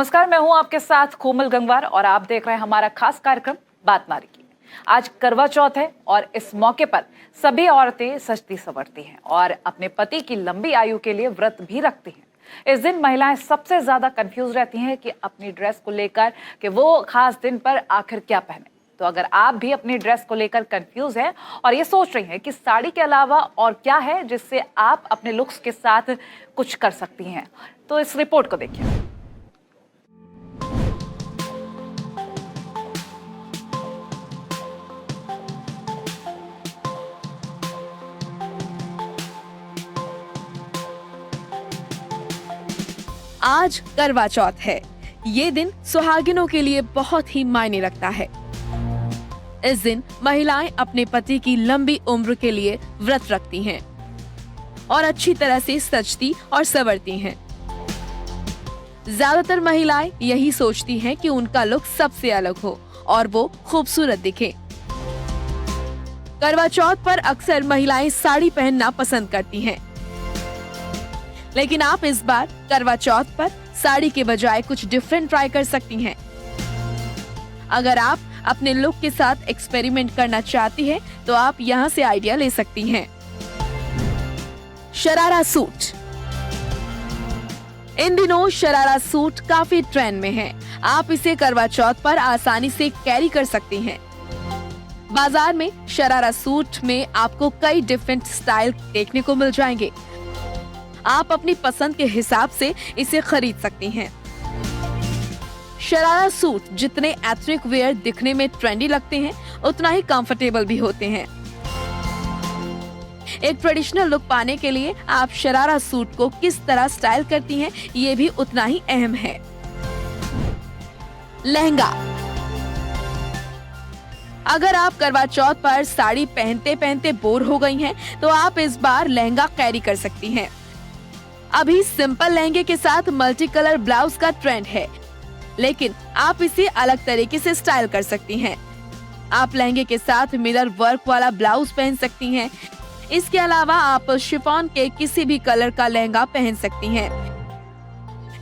नमस्कार, मैं हूं आपके साथ कोमल गंगवार और आप देख रहे हैं हमारा खास कार्यक्रम बात नारी की। आज करवा चौथ है और इस मौके पर सभी औरतें सजती संवरती हैं और अपने पति की लंबी आयु के लिए व्रत भी रखती हैं। इस दिन महिलाएं सबसे ज्यादा कंफ्यूज रहती हैं कि अपनी ड्रेस को लेकर कि वो खास दिन पर आखिर क्या पहने। तो अगर आप भी अपनी ड्रेस को लेकर कंफ्यूज हैं और ये सोच रही हैं कि साड़ी के अलावा और क्या है जिससे आप अपने लुक्स के साथ कुछ कर सकती हैं, तो इस रिपोर्ट को देखिए। आज करवा चौथ है। ये दिन सुहागिनों के लिए बहुत ही मायने रखता है। इस दिन महिलाएं अपने पति की लंबी उम्र के लिए व्रत रखती हैं और अच्छी तरह से सजती और संवरती हैं। ज्यादातर महिलाएं यही सोचती हैं कि उनका लुक सबसे अलग हो और वो खूबसूरत दिखे। करवा चौथ पर अक्सर महिलाएं साड़ी पहनना पसंद करती हैं, लेकिन आप इस बार करवा चौथ पर साड़ी के बजाय कुछ डिफरेंट ट्राई कर सकती हैं। अगर आप अपने लुक के साथ एक्सपेरिमेंट करना चाहती हैं, तो आप यहाँ से आइडिया ले सकती हैं। शरारा सूट। इन दिनों शरारा सूट काफी ट्रेंड में है। आप इसे करवा चौथ पर आसानी से कैरी कर सकती हैं। बाजार में शरारा सूट में आपको कई डिफरेंट स्टाइल देखने को मिल जाएंगे। आप अपनी पसंद के हिसाब से इसे खरीद सकती हैं। शरारा सूट जितने एथनिक वेयर दिखने में ट्रेंडी लगते हैं, उतना ही कंफर्टेबल भी होते हैं। एक ट्रेडिशनल लुक पाने के लिए आप शरारा सूट को किस तरह स्टाइल करती हैं, ये भी उतना ही अहम है। लहंगा। अगर आप करवा चौथ पर साड़ी पहनते पहनते बोर हो गई हैं, तो आप इस बार लहंगा कैरी कर सकती हैं। अभी सिंपल लहंगे के साथ मल्टी कलर ब्लाउज का ट्रेंड है, लेकिन आप इसे अलग तरीके से स्टाइल कर सकती हैं। आप लहंगे के साथ मिरर वर्क वाला ब्लाउज पहन सकती हैं। इसके अलावा आप शिफॉन के किसी भी कलर का लहंगा पहन सकती हैं,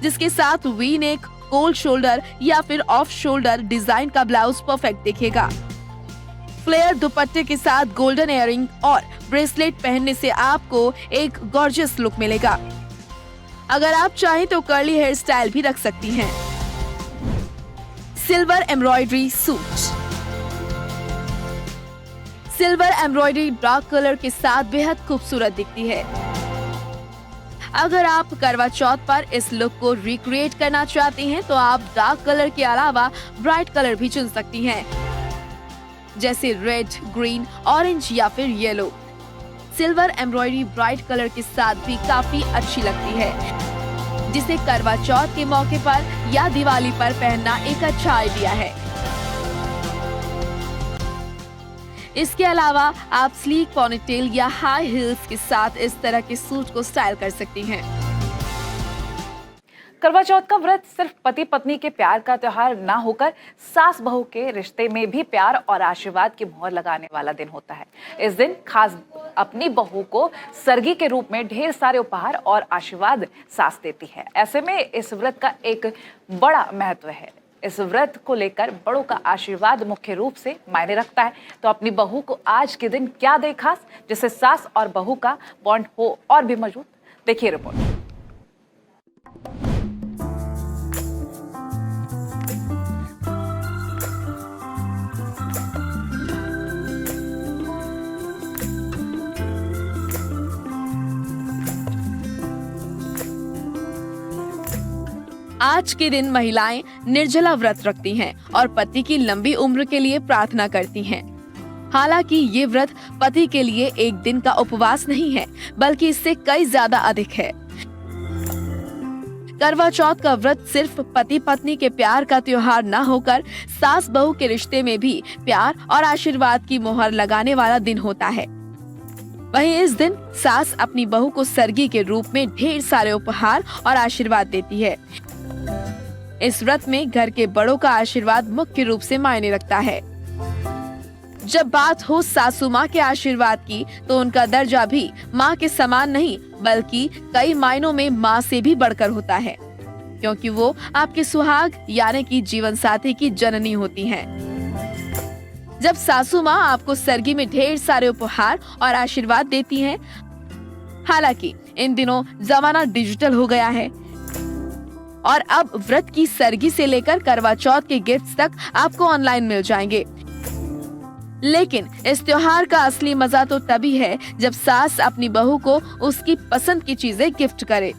जिसके साथ वी नेक, कोल्ड शोल्डर या फिर ऑफ शोल्डर डिजाइन का ब्लाउज परफेक्ट दिखेगा। फ्लेयर दुपट्टे के साथ गोल्डन इयररिंग और ब्रेसलेट पहनने से आपको एक गॉर्जियस लुक मिलेगा। अगर आप चाहें तो कर्ली हेयर स्टाइल भी रख सकती हैं। Silver embroidery suit. Silver embroidery dark colour के साथ बेहद खूबसूरत दिखती है। अगर आप करवा चौथ पर इस लुक को रिक्रिएट करना चाहती हैं, तो आप डार्क कलर के अलावा ब्राइट कलर भी चुन सकती हैं, जैसे रेड, ग्रीन, ऑरेंज या फिर yellow. Silver embroidery bright colour के साथ भी काफी अच्छी लगती है, जिसे करवा चौथ के मौके पर या दिवाली पर पहनना एक अच्छा आइडिया है। इसके अलावा आप स्लीक पोनीटेल या हाई हील्स के साथ इस तरह के सूट को स्टाइल कर सकती हैं। करवा चौथ का व्रत सिर्फ पति पत्नी के प्यार का त्योहार ना होकर सास बहू के रिश्ते में भी प्यार और आशीर्वाद की मोहर लगाने वाला दिन होता है। इस दिन खास अपनी बहू को सरगी के रूप में ढेर सारे उपहार और आशीर्वाद सास देती है। ऐसे में इस व्रत का एक बड़ा महत्व है। इस व्रत को लेकर बड़ों का आशीर्वाद मुख्य रूप से मायने रखता है। तो अपनी बहू को आज के दिन क्या दे खास, जिससे सास और बहू का बॉन्ड हो और भी मजबूत। देखिए रिपोर्ट। आज के दिन महिलाएं निर्जला व्रत रखती हैं और पति की लंबी उम्र के लिए प्रार्थना करती हैं। हालांकि ये व्रत पति के लिए एक दिन का उपवास नहीं है, बल्कि इससे कई ज्यादा अधिक है। करवा चौथ का व्रत सिर्फ पति पत्नी के प्यार का त्योहार न होकर सास बहू के रिश्ते में भी प्यार और आशीर्वाद की मोहर लगाने वाला दिन होता है। वहीं इस दिन सास अपनी बहू को सरगी के रूप में ढेर सारे उपहार और आशीर्वाद देती है। इस व्रत में घर के बड़ों का आशीर्वाद मुख्य रूप से मायने रखता है। जब बात हो सासू माँ के आशीर्वाद की, तो उनका दर्जा भी माँ के समान नहीं, बल्कि कई मायनों में माँ से भी बढ़कर होता है। क्योंकि वो आपके सुहाग यानी कि जीवन साथी की जननी होती हैं। जब सासू माँ आपको सरगी में ढेर सारे उपहार और आशीर्वाद देती हैं, हालांकि इन दिनों जमाना डिजिटल हो गया है और अब व्रत की सरगी से लेकर करवा चौथ के गिफ्ट्स तक आपको ऑनलाइन मिल जाएंगे। लेकिन इस त्योहार का असली मजा तो तभी है जब सास अपनी बहू को उसकी पसंद की चीजें गिफ्ट करे।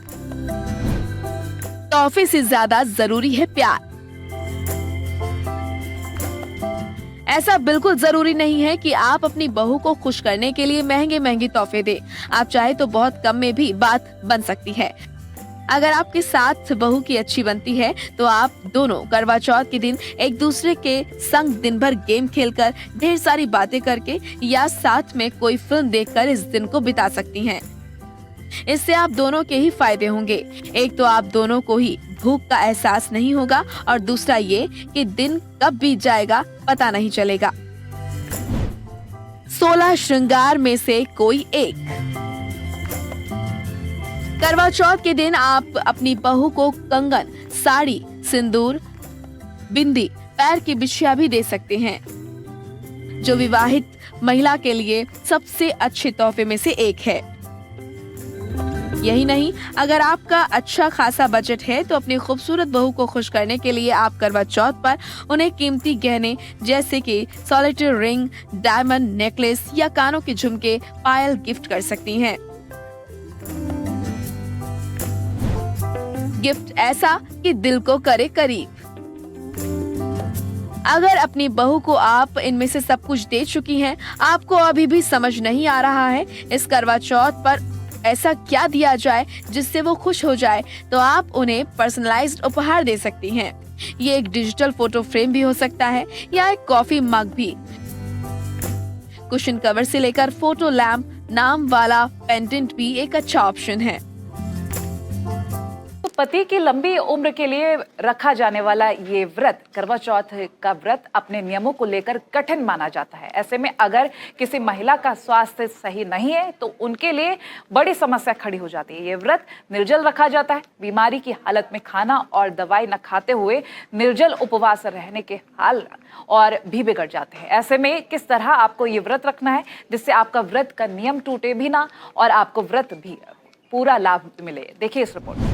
तोहफे से ज्यादा जरूरी है प्यार। ऐसा बिल्कुल जरूरी नहीं है कि आप अपनी बहू को खुश करने के लिए महंगे महंगे तोहफे दें। आप चाहे तो बहुत कम में भी बात बन सकती है। अगर आपके साथ बहू की अच्छी बनती है तो आप दोनों करवा चौथ के दिन एक दूसरे के संग दिन भर गेम खेलकर, ढेर सारी बातें करके या साथ में कोई फिल्म देखकर इस दिन को बिता सकती हैं। इससे आप दोनों के ही फायदे होंगे। एक तो आप दोनों को ही भूख का एहसास नहीं होगा और दूसरा ये कि दिन कब बीत जाएगा पता नहीं चलेगा। 16 श्रृंगार में से कोई एक। करवा चौथ के दिन आप अपनी बहू को कंगन, साड़ी, सिंदूर, बिंदी, पैर की बिछिया भी दे सकते हैं, जो विवाहित महिला के लिए सबसे अच्छे तोहफे में से एक है। यही नहीं, अगर आपका अच्छा खासा बजट है तो अपनी खूबसूरत बहू को खुश करने के लिए आप करवा चौथ पर उन्हें कीमती गहने जैसे कि सॉलिटेयर रिंग, डायमंड नेकलेस या कानों के झुमके, पायल गिफ्ट कर सकती हैं। गिफ्ट ऐसा कि दिल को करे करीब। अगर अपनी बहू को आप इनमें से सब कुछ दे चुकी हैं, आपको अभी भी समझ नहीं आ रहा है इस करवा चौथ पर ऐसा क्या दिया जाए जिससे वो खुश हो जाए, तो आप उन्हें पर्सनलाइज्ड उपहार दे सकती हैं। ये एक डिजिटल फोटो फ्रेम भी हो सकता है या एक कॉफी मग भी। कुशन कवर से लेकर फोटो लैम्प नाम वाला पेंडेंट भी एक अच्छा ऑप्शन है। पति की लंबी उम्र के लिए रखा जाने वाला ये व्रत, करवा चौथ का व्रत, अपने नियमों को लेकर कठिन माना जाता है। ऐसे में अगर किसी महिला का स्वास्थ्य सही नहीं है तो उनके लिए बड़ी समस्या खड़ी हो जाती है। ये व्रत निर्जल रखा जाता है। बीमारी की हालत में खाना और दवाई न खाते हुए निर्जल उपवास रहने के हाल और भी बिगड़ जाते हैं। ऐसे में किस तरह आपको ये व्रत रखना है जिससे आपका व्रत का नियम टूटे भी ना और आपको व्रत भी पूरा लाभ मिले, देखिए इस रिपोर्ट में।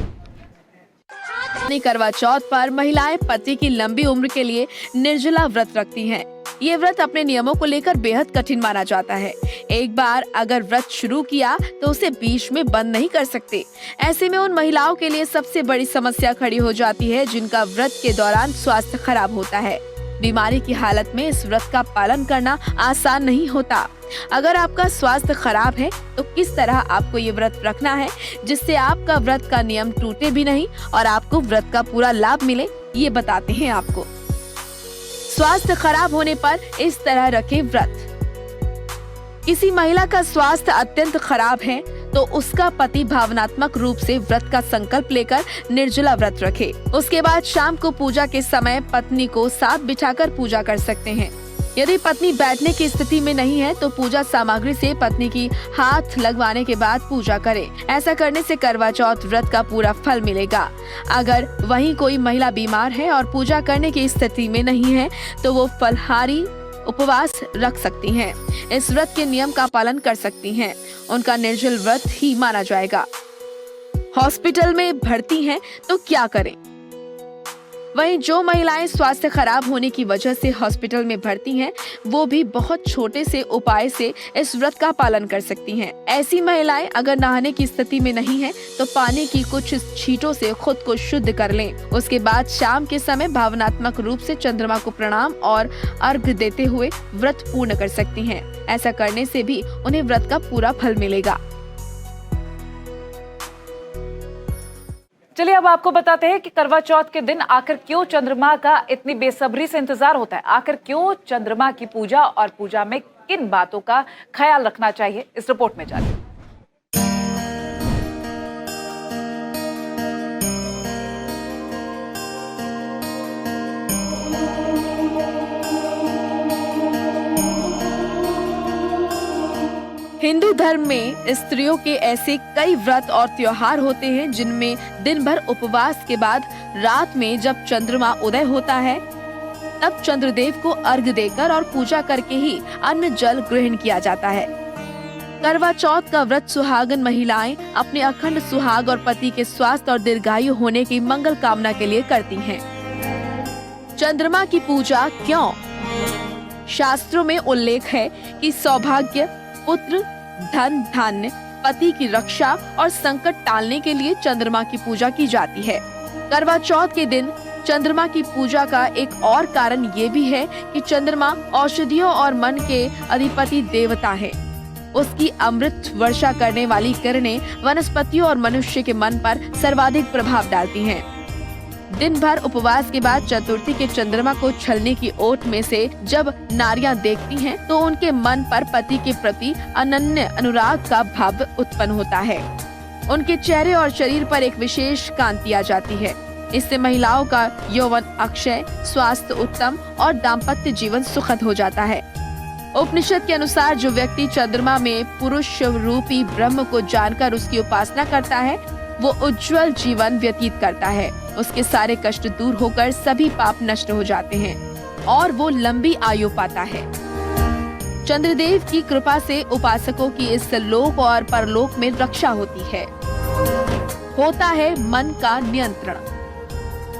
करवा चौथ पर महिलाएं पति की लंबी उम्र के लिए निर्जला व्रत रखती हैं। ये व्रत अपने नियमों को लेकर बेहद कठिन माना जाता है। एक बार अगर व्रत शुरू किया तो उसे बीच में बंद नहीं कर सकते। ऐसे में उन महिलाओं के लिए सबसे बड़ी समस्या खड़ी हो जाती है जिनका व्रत के दौरान स्वास्थ्य खराब होता है। बीमारी की हालत में इस व्रत का पालन करना आसान नहीं होता। अगर आपका स्वास्थ्य खराब है तो किस तरह आपको ये व्रत रखना है जिससे आपका व्रत का नियम टूटे भी नहीं और आपको व्रत का पूरा लाभ मिले, ये बताते हैं आपको। स्वास्थ्य खराब होने पर इस तरह रखें व्रत। किसी महिला का स्वास्थ्य अत्यंत खराब है तो उसका पति भावनात्मक रूप से व्रत का संकल्प लेकर निर्जला व्रत रखे। उसके बाद शाम को पूजा के समय पत्नी को साथ बिठाकर पूजा कर सकते हैं। यदि पत्नी बैठने की स्थिति में नहीं है तो पूजा सामग्री से पत्नी की हाथ लगवाने के बाद पूजा करें। ऐसा करने से करवा चौथ व्रत का पूरा फल मिलेगा। अगर वहीं कोई महिला बीमार है और पूजा करने की स्थिति में नहीं है तो वो फलाहारी उपवास रख सकती हैं। इस व्रत के नियम का पालन कर सकती हैं। उनका निर्जल व्रत ही माना जाएगा। हॉस्पिटल में भर्ती हैं तो क्या करें? वहीं जो महिलाएं स्वास्थ्य खराब होने की वजह से हॉस्पिटल में भर्ती हैं, वो भी बहुत छोटे से उपाय से इस व्रत का पालन कर सकती हैं। ऐसी महिलाएं अगर नहाने की स्थिति में नहीं है तो पानी की कुछ छींटों से खुद को शुद्ध कर लें। उसके बाद शाम के समय भावनात्मक रूप से चंद्रमा को प्रणाम और अर्घ्य देते हुए व्रत पूर्ण कर सकती हैं। ऐसा करने से भी उन्हें व्रत का पूरा फल मिलेगा। चलिए अब आपको बताते हैं कि करवा चौथ के दिन आखिर क्यों चंद्रमा का इतनी बेसब्री से इंतजार होता है। आखिर क्यों चंद्रमा की पूजा और पूजा में किन बातों का ख्याल रखना चाहिए, इस रिपोर्ट में जानिए। हिंदू धर्म में स्त्रियों के ऐसे कई व्रत और त्योहार होते हैं जिनमें दिन भर उपवास के बाद रात में जब चंद्रमा उदय होता है तब चंद्रदेव को अर्घ्य देकर और पूजा करके ही अन्न जल ग्रहण किया जाता है। करवा चौथ का व्रत सुहागन महिलाएं अपने अखंड सुहाग और पति के स्वास्थ्य और दीर्घायु होने की मंगल कामना के लिए करती हैं। चंद्रमा की पूजा क्यों? शास्त्रों में उल्लेख है कि सौभाग्य, पुत्र, धन, धान्य, पति की रक्षा और संकट टालने के लिए चंद्रमा की पूजा की जाती है। करवा चौथ के दिन चंद्रमा की पूजा का एक और कारण ये भी है कि चंद्रमा औषधियों और मन के अधिपति देवता है। उसकी अमृत वर्षा करने वाली किरणें वनस्पतियों और मनुष्य के मन पर सर्वाधिक प्रभाव डालती हैं। दिन भर उपवास के बाद चतुर्थी के चंद्रमा को छलने की ओट में से जब नारियां देखती हैं, तो उनके मन पर पति के प्रति अनन्य अनुराग का भाव उत्पन्न होता है। उनके चेहरे और शरीर पर एक विशेष कांति आ जाती है। इससे महिलाओं का यौवन अक्षय, स्वास्थ्य उत्तम और दाम्पत्य जीवन सुखद हो जाता है। उपनिषद के अनुसार जो व्यक्ति चंद्रमा में पुरुष रूपी ब्रह्म को जानकर उसकी उपासना करता है, वो उज्जवल जीवन व्यतीत करता है। उसके सारे कष्ट दूर होकर सभी पाप नष्ट हो जाते हैं और वो लंबी आयु पाता है। चंद्रदेव की कृपा से उपासकों की इस लोक और परलोक में रक्षा होती है। होता है मन का नियंत्रण।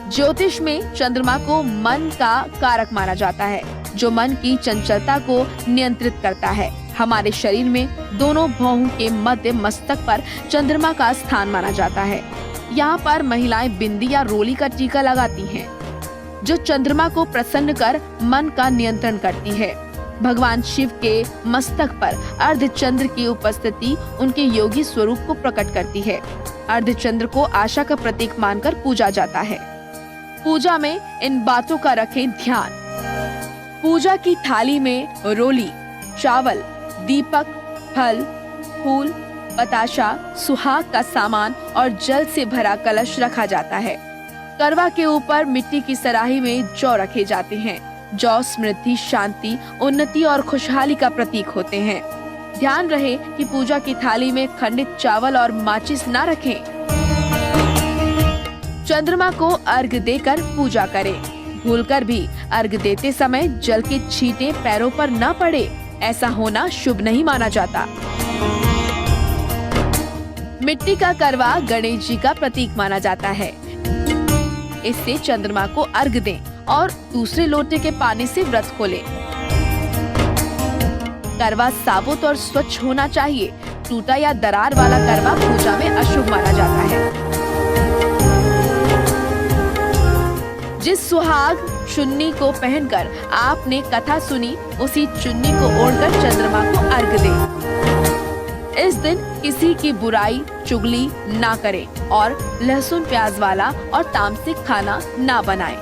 ज्योतिष में चंद्रमा को मन का कारक माना जाता है, जो मन की चंचलता को नियंत्रित करता है। हमारे शरीर में दोनों भौहों के मध्य मस्तक पर चंद्रमा का स्थान माना जाता है। यहाँ पर महिलाएं बिंदी या रोली का टीका लगाती हैं, जो चंद्रमा को प्रसन्न कर मन का नियंत्रण करती है। भगवान शिव के मस्तक पर अर्धचंद्र की उपस्थिति उनके योगी स्वरूप को प्रकट करती है। अर्धचंद्र को आशा का प्रतीक मानकर पूजा जाता है। पूजा में इन बातों का रखें ध्यान। पूजा की थाली में रोली, चावल, दीपक, फल, फूल, बताशा, सुहाग का सामान और जल से भरा कलश रखा जाता है। करवा के ऊपर मिट्टी की सराही में जौ रखे जाते हैं। जौ समृद्धि, शांति, उन्नति और खुशहाली का प्रतीक होते हैं। ध्यान रहे कि पूजा की थाली में खंडित चावल और माचिस न रखें। चंद्रमा को अर्घ्य देकर पूजा करें। भूलकर भी अर्घ्य देते समय जल के छींटे पैरों पर न पड़े, ऐसा होना शुभ नहीं माना जाता। मिट्टी का करवा गणेश जी का प्रतीक माना जाता है। इससे चंद्रमा को अर्घ्य दें और दूसरे लोटे के पानी से व्रत खोलें। करवा साबुत और स्वच्छ होना चाहिए। टूटा या दरार वाला करवा पूजा में अशुभ माना जाता है। जिस सुहाग चुन्नी को पहनकर आपने कथा सुनी, उसी चुन्नी को ओढ़कर चंद्रमा को अर्घ्य दें। इस दिन किसी की बुराई, चुगली ना करें और लहसुन प्याज वाला और तामसिक खाना ना बनाएं।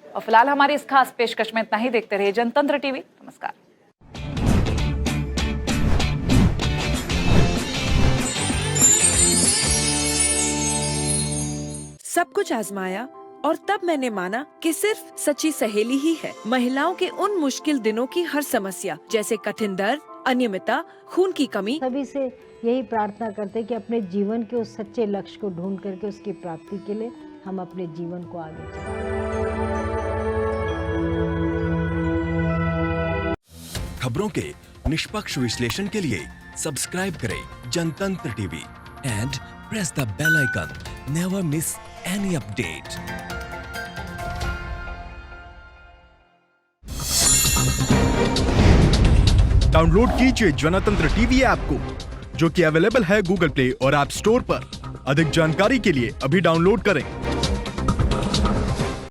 और फिलहाल हमारी इस खास पेशकश में इतना ही। देखते रहिए जनतंत्र टीवी। नमस्कार। सब कुछ आजमाया और तब मैंने माना कि सिर्फ सच्ची सहेली ही है महिलाओं के उन मुश्किल दिनों की हर समस्या, जैसे कठिन दर्द, अनियमितता, खून की कमी। सभी से यही प्रार्थना करते हैं कि अपने जीवन के उस सच्चे लक्ष्य को ढूंढ करके उसकी प्राप्ति के लिए हम अपने जीवन को आगे चलाएं। खबरों के निष्पक्ष विश्लेषण के लिए सब्सक्राइब करें Jantantra TV and press the bell icon. Never miss any update. Download कीजिए जनतंत्र टीवी ऐप को, जो कि अवेलेबल है गूगल प्ले और ऐप स्टोर पर। अधिक जानकारी के लिए अभी डाउनलोड करें।